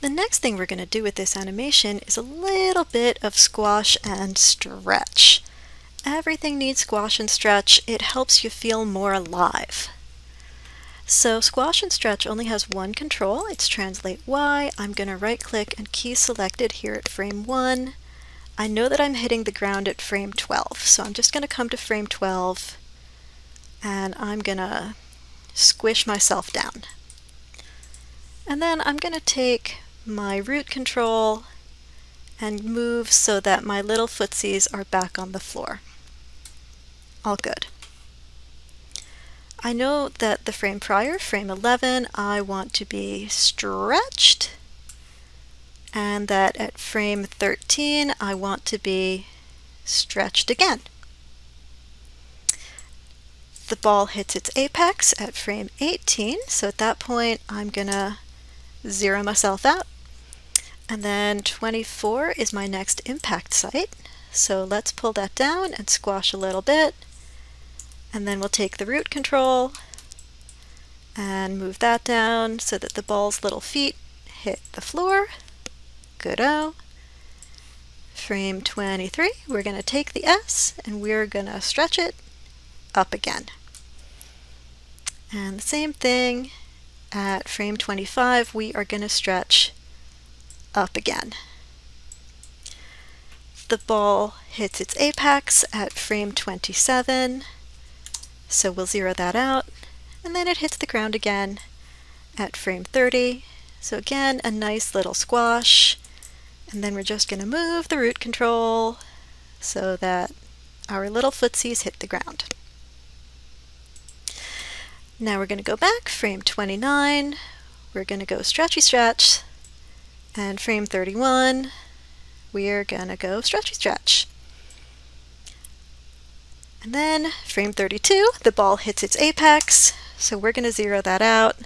The next thing we're going to do with this animation is a little bit of squash and stretch. Everything needs squash and stretch. It helps you feel more alive. So squash and stretch only has one control. It's translate Y. I'm going to right click and key selected here at frame 1. I know that I'm hitting the ground at frame 12, so I'm just going to come to frame 12 and I'm going to squish myself down. And then I'm going to take my root control and move so that my little footsies are back on the floor. All good. I know that the frame prior, frame 11, I want to be stretched, and that at frame 13 I want to be stretched again. The ball hits its apex at frame 18, so at that point I'm gonna zero myself out. And then 24 is my next impact site. So let's pull that down and squash a little bit. And then we'll take the root control and move that down so that the ball's little feet hit the floor. Good-o. Frame 23, we're going to take the S and we're going to stretch it up again. And the same thing at frame 25, we are going to stretch up again. The ball hits its apex at frame 27, so we'll zero that out, and then it hits the ground again at frame 30. So again, a nice little squash, and then we're just going to move the root control so that our little footsies hit the ground. Now we're going to go back, frame 29, we're going to go stretchy stretch, and frame 31, we're gonna go stretchy stretch. And then frame 32, the ball hits its apex, so we're gonna zero that out.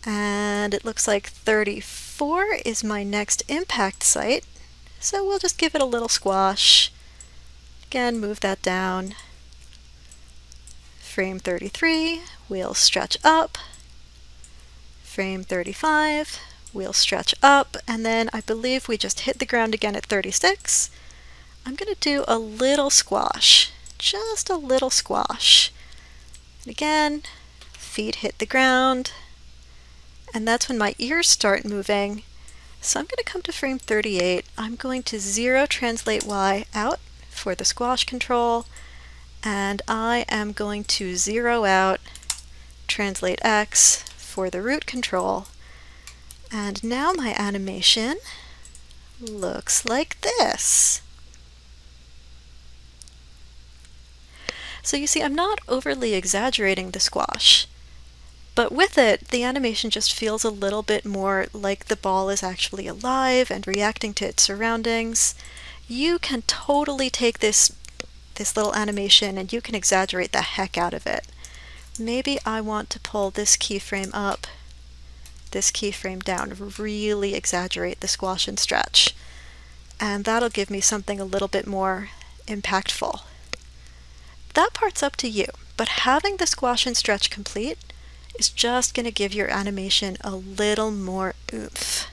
And it looks like 34 is my next impact site, so we'll just give it a little squash. Again, move that down. Frame 33, we'll stretch up. Frame 35, we'll stretch up, and then I believe we just hit the ground again at 36. I'm going to do a little squash, just a little squash. And again, feet hit the ground, and that's when my ears start moving. So I'm going to come to frame 38. I'm going to zero translate Y out for the squash control, and I am going to zero out translate X for the root control. And now my animation looks like this. So you see, I'm not overly exaggerating the squash, but with it, the animation just feels a little bit more like the ball is actually alive and reacting to its surroundings. You can totally take this little animation and you can exaggerate the heck out of it. Maybe I want to pull this keyframe up, this keyframe down, really exaggerate the squash and stretch. And that'll give me something a little bit more impactful. That part's up to you, but having the squash and stretch complete is just going to give your animation a little more oomph.